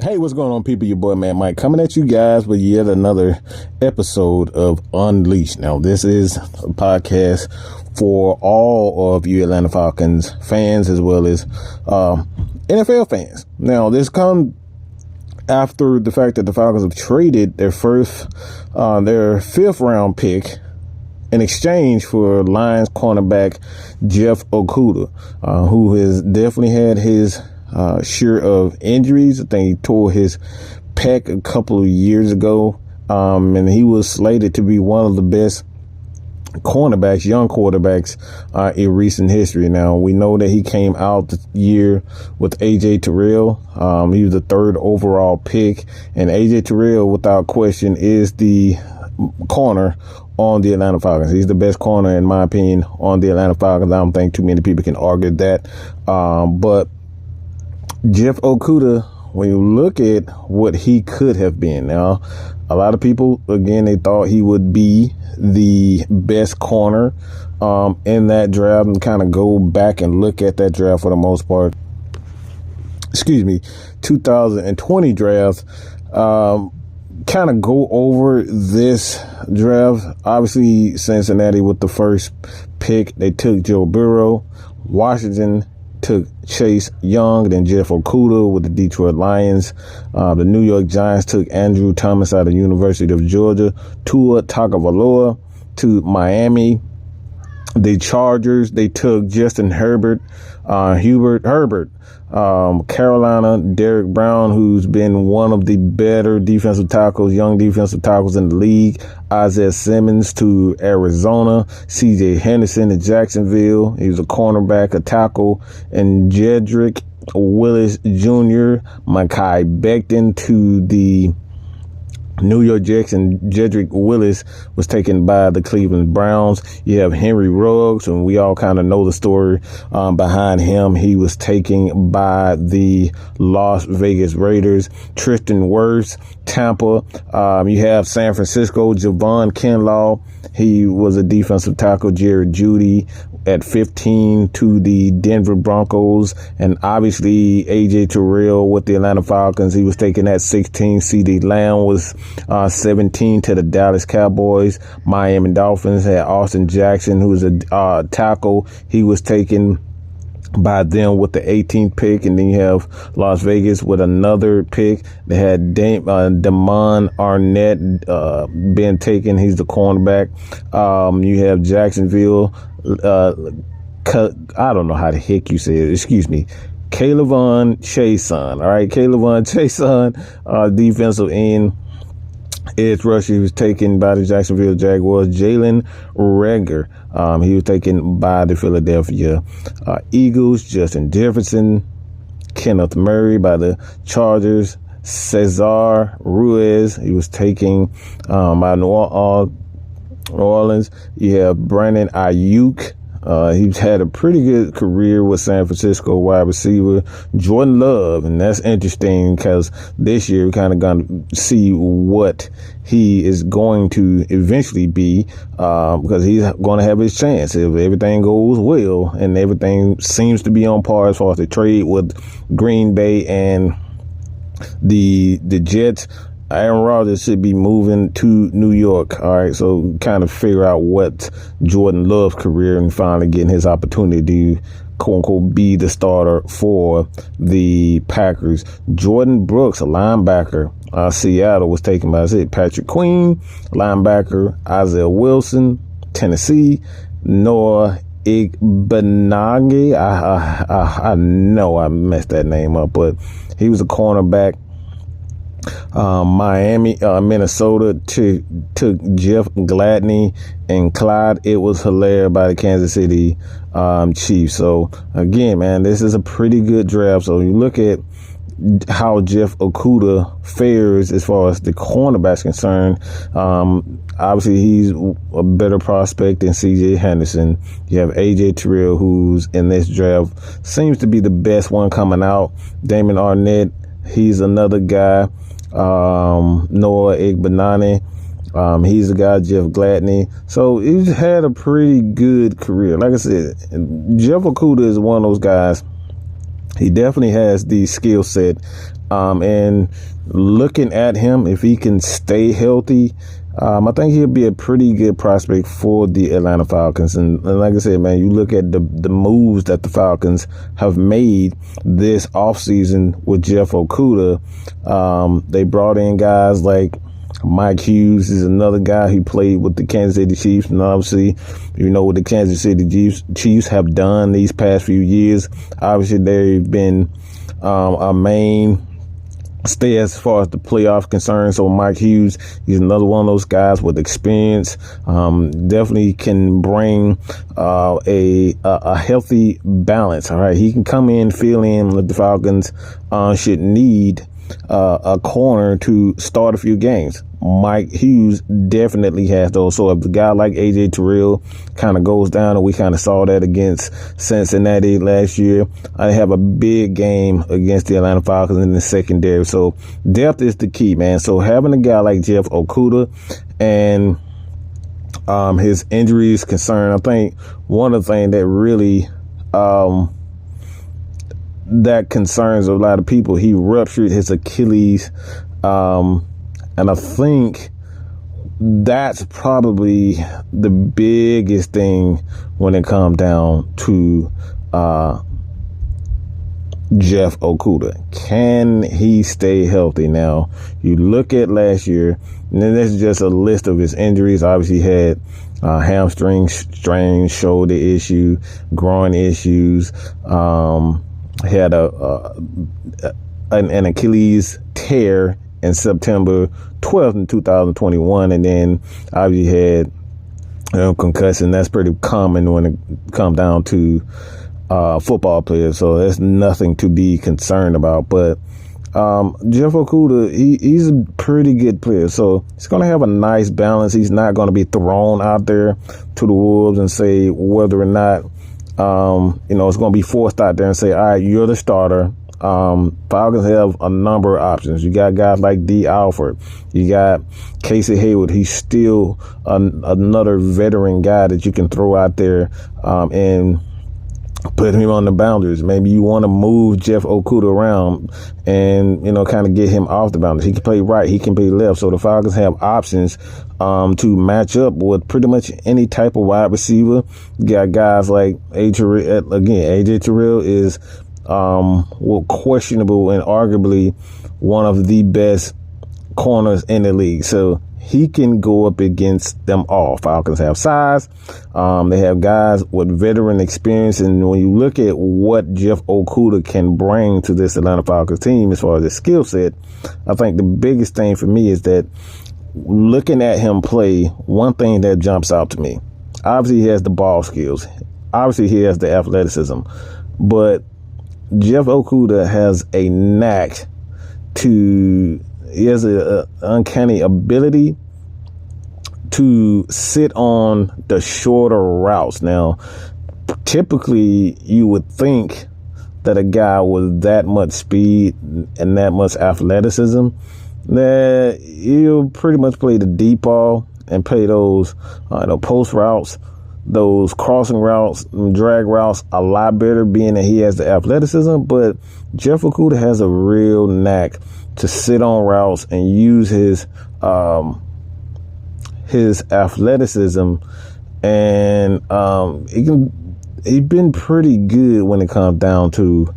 Hey, what's going on, people? Your boy, man Mike, coming at you guys with yet another episode of Unleashed. Now, this is a podcast for all of you Atlanta Falcons fans as well as NFL fans. Now, this comes after the fact that the Falcons have traded their fifth round pick in exchange for Lions cornerback Jeff Okuda, who has definitely had his share of injuries. I think he tore his pec a couple of years ago, and he was slated to be one of the best cornerbacks, young quarterbacks in recent history. Now, we know that he came out the year with A.J. Terrell. He was the third overall pick, and A.J. Terrell, without question, is the corner on the Atlanta Falcons. He's the best corner, in my opinion, on the Atlanta Falcons. I don't think too many people can argue that. But Jeff Okuda, when you look at what he could have been, now, a lot of people, again, they thought he would be the best corner in that draft, and kind of go back and look at that draft for the most part. 2020 draft. Kind of go over this draft. Obviously, Cincinnati with the first pick, they took Joe Burrow. Washington took Chase Young, then Jeff Okuda with the Detroit Lions. The New York Giants took Andrew Thomas out of the University of Georgia. Tua Tagovailoa to Miami. The Chargers, they took Justin Herbert. Carolina, Derek Brown, who's been one of the better defensive tackles, young defensive tackles in the league. Isaiah Simmons to Arizona. C.J. Henderson to Jacksonville. He was a cornerback, a tackle. And Jedrick Willis Jr., Mekhi Becton to the New York Jets, and Jedrick Willis was taken by the Cleveland Browns. You have Henry Ruggs, and we all kind of know the story behind him. He was taken by the Las Vegas Raiders. Tristan Wirfs, Tampa. You have San Francisco, Javon Kinlaw. He was a defensive tackle. Jared Jeudy at 15 to the Denver Broncos, and obviously A.J. Terrell with the Atlanta Falcons. He was taken at 16. C.D. Lamb was 17 to the Dallas Cowboys. Miami Dolphins had Austin Jackson, who was a tackle. He was taken by them with the 18th pick, and then you have Las Vegas with another pick. They had Damon Arnett being taken. He's the cornerback. You have Jacksonville. I don't know how the heck you say it. Excuse me. Kayvon Chaisson. All right. Kayvon Chaisson, defensive end. Edge rusher, he was taken by the Jacksonville Jaguars. Jalen Reagor, he was taken by the Philadelphia Eagles. Justin Jefferson. Kenneth Murray by the Chargers. Cesar Ruiz, he was taken by New Orleans. You have Brandon Ayuk. He's had a pretty good career with San Francisco wide receiver. Jordan Love, and that's interesting because this year we're kind of going to see what he is going to eventually be, because he's going to have his chance if everything goes well and everything seems to be on par as far as the trade with Green Bay and the Jets. Aaron Rodgers should be moving to New York. All right. So kind of figure out what Jordan Love's career and finally getting his opportunity to, quote unquote, be the starter for the Packers. Jordan Brooks, a linebacker, Seattle was taken by Patrick Queen, linebacker. Isaiah Wilson, Tennessee. Noah Igbenogany. I know I messed that name up, but he was a cornerback. Miami, Minnesota took Jeff Gladney, and Clyde Edwards-Helaire by the Kansas City Chiefs. So again, man, this is a pretty good draft. So you look at how Jeff Okuda fares as far as the cornerback's concerned. Obviously, he's a better prospect than C.J. Henderson. You have A.J. Terrell, who's in this draft seems to be the best one coming out. Damon Arnett, he's another guy. Noah Igbenogany, he's the guy. Jeff Gladney. So he's had a pretty good career. Like I said, Jeff Okuda is one of those guys He definitely has the skill set. And looking at him, if he can stay healthy, I think he'll be a pretty good prospect for the Atlanta Falcons. And like I said, man, you look at the moves that the Falcons have made this offseason with Jeff Okuda. They brought in guys like Mike Hughes is another guy who played with the Kansas City Chiefs. And obviously, you know what the Kansas City Chiefs have done these past few years. Obviously, they've been a main stay as far as the playoff concerned. So Mike Hughes, he's another one of those guys with experience. Definitely can bring a healthy balance. All right, he can come in, fill in what the Falcons should need a corner to start a few games. Mike Hughes definitely has those. So if the guy like AJ Terrell kind of goes down, and we kind of saw that against Cincinnati last year, I have a big game against the Atlanta Falcons in the secondary. So depth is the key, man. So having a guy like Jeff Okuda and his injuries concern, I think one of the things that really that concerns a lot of people, he ruptured his Achilles. And I think that's probably the biggest thing when it comes down to Jeff Okuda. Can he stay healthy? Now, you look at last year, and then there's just a list of his injuries. Obviously, he had hamstring strain, shoulder issue, groin issues. He had an Achilles tear in September 12th in 2021, and then obviously had concussion. That's pretty common when it comes down to football players, so that's nothing to be concerned about. But Jeff Okuda, he's a pretty good player, so he's going to have a nice balance. He's not going to be thrown out there to the wolves and say whether or not it's going to be forced out there and say, all right, you're the starter. Falcons have a number of options. You got guys like D. Alford. You got Casey Hayward. He's still another veteran guy that you can throw out there and put him on the boundaries. Maybe you want to move Jeff Okuda around and, kind of get him off the boundaries. He can play right. He can play left. So the Falcons have options to match up with pretty much any type of wide receiver. You got guys like AJ Terrell is questionable and arguably one of the best corners in the league. So he can go up against them all. Falcons have size. They have guys with veteran experience. And when you look at what Jeff Okuda can bring to this Atlanta Falcons team as far as his skill set, I think the biggest thing for me is that looking at him play, one thing that jumps out to me, obviously he has the ball skills. Obviously he has the athleticism. But Jeff Okuda has a knack he has an uncanny ability to sit on the shorter routes. Now, typically you would think that a guy with that much speed and that much athleticism, that he'll pretty much play the deep ball and play those post routes, those crossing routes, drag routes a lot better, being that he has the athleticism. But Jeff Okuda has a real knack to sit on routes and use his athleticism, and he's been pretty good when it comes down to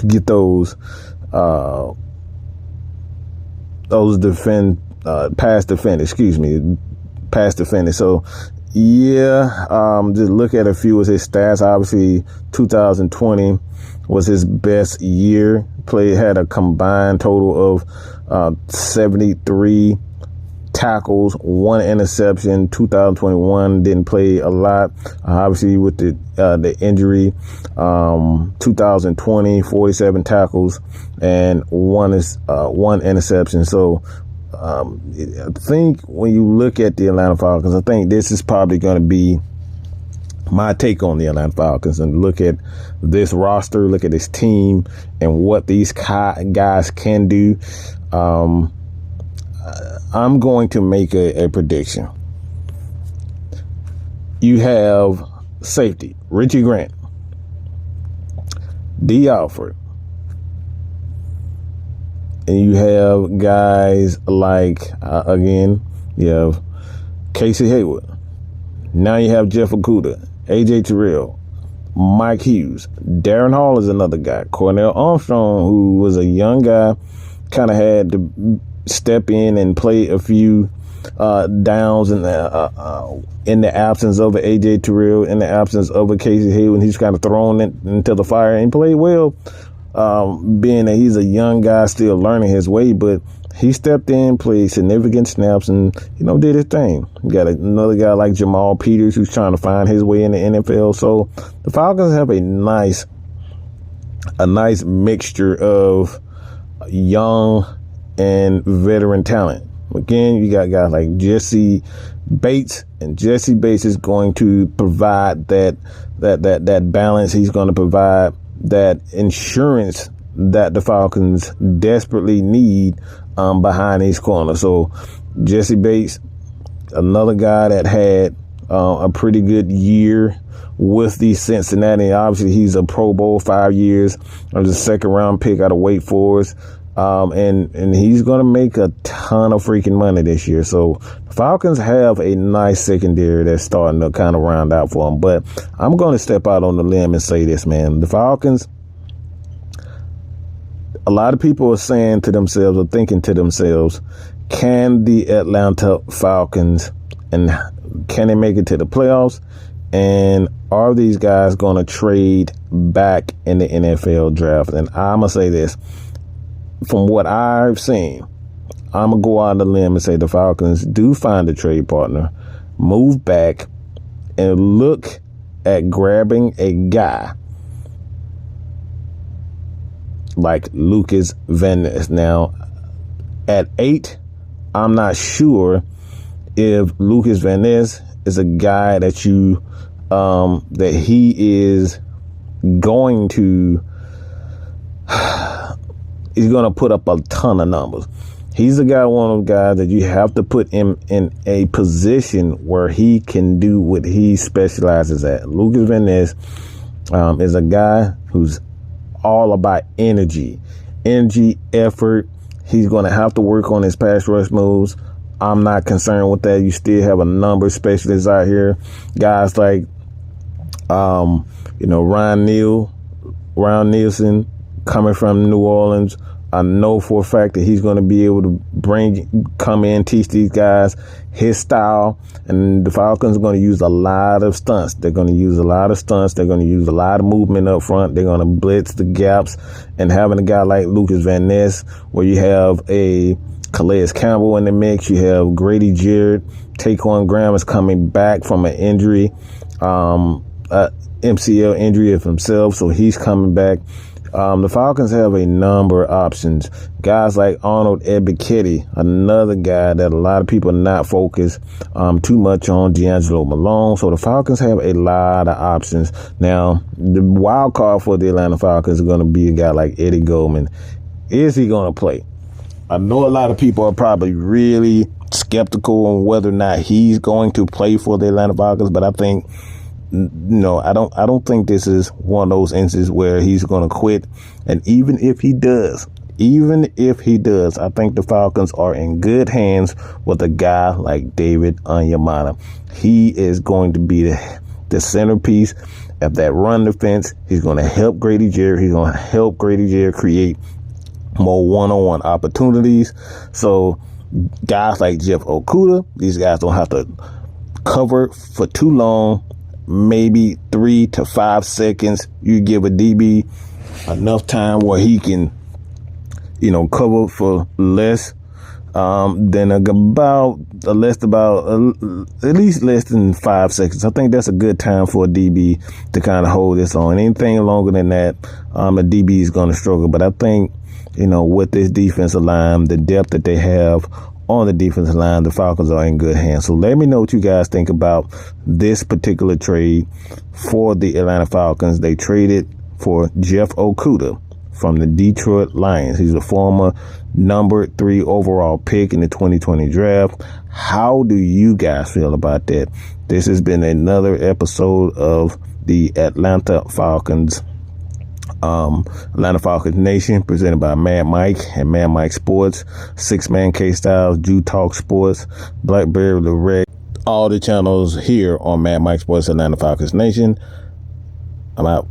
get those pass defenders. So just look at a few of his stats. Obviously 2020 was his best year. Had a combined total of 73 tackles, 1 interception. 2021 didn't play a lot, obviously with the injury. 2020 47 tackles and 1 interception. So I think when you look at the Atlanta Falcons, I think this is probably going to be my take on the Atlanta Falcons, and look at this roster, look at this team, and what these guys can do. I'm going to make a prediction. You have safety, Richie Grant. D. Alford. And you have guys like, again, you have Casey Hayward. Now you have Jeff Okuda, AJ Terrell, Mike Hughes. Darren Hall is another guy. Cornell Armstrong, who was a young guy, kind of had to step in and play a few downs in the absence of AJ Terrell, in the absence of a Casey Hayward. He's kind of thrown into the fire and played well, being that he's a young guy still learning his way, but he stepped in, played significant snaps, and, did his thing. You got another guy like Jamal Peters who's trying to find his way in the NFL. So the Falcons have a nice mixture of young and veteran talent. Again, you got guys like Jesse Bates, and Jesse Bates is going to provide that balance. He's going to provide that insurance that the Falcons desperately need behind these corners. So Jesse Bates, another guy that had a pretty good year with the Cincinnati. Obviously, he's a Pro Bowl 5 years. Was a second-round pick out of Wake Forest. And he's going to make a ton of freaking money this year. So the Falcons have a nice secondary that's starting to kind of round out for them. But I'm going to step out on the limb and say this, man. The Falcons, a lot of people are saying to themselves or thinking to themselves, can the Atlanta Falcons, and can they make it to the playoffs? And are these guys going to trade back in the NFL draft? And I'm going to say this. From what I've seen, I'm going to go out on the limb and say the Falcons do find a trade partner, move back, and look at grabbing a guy like Lucas Van Ness. Now, at 8, I'm not sure if Lucas Van Ness is a guy that you, that he is going to, he's going to put up a ton of numbers. He's the guy, one of those guys that you have to put him in a position where he can do what he specializes at. Lucas Van Ness is a guy who's all about energy, effort. He's going to have to work on his pass rush moves. I'm not concerned with that. You still have a number of specialists out here. Guys like, Ryan Nielsen coming from New Orleans. I know for a fact that he's going to be able to come in, teach these guys his style. And the Falcons are going to use a lot of stunts. They're going to use a lot of stunts. They're going to use a lot of movement up front. They're going to blitz the gaps. And having a guy like Lucas Van Ness, where you have a Calais Campbell in the mix, you have Grady Jarrett, Taquan Graham is coming back from an injury, MCL injury of himself, so he's coming back. The Falcons have a number of options. Guys like Arnold Ebiketie, another guy that a lot of people are not focused too much on, D'Angelo Malone. So the Falcons have a lot of options. Now, the wild card for the Atlanta Falcons is going to be a guy like Eddie Goldman. Is he going to play? I know a lot of people are probably really skeptical on whether or not he's going to play for the Atlanta Falcons, but I think, I don't think this is one of those instances where he's going to quit. And even if he does, I think the Falcons are in good hands with a guy like David Onyemata. He is going to be the centerpiece of that run defense. He's going to help Grady Jarrett. He's going to help Grady Jarrett create more one-on-one opportunities. So guys like Jeff Okuda, these guys don't have to cover for too long. Maybe 3 to 5 seconds. You give a DB enough time where he can, cover for less than at least less than 5 seconds. I think that's a good time for a DB to kind of hold this on. Anything longer than that, a DB is going to struggle. But I think, with this defensive line, the depth that they have on the defensive line, the Falcons are in good hands. So let me know what you guys think about this particular trade for the Atlanta Falcons. They traded for Jeff Okuda from the Detroit Lions. He's a former number 3 overall pick in the 2020 draft. How do you guys feel about that? This has been another episode of the Atlanta Falcons Atlanta Falcons Nation, presented by Mad Mike and Mad Mike Sports, Six Man K-Styles, Jew Talk Sports, Blackberry The Red, all the channels here on Mad Mike Sports, Atlanta Falcons Nation. I'm out.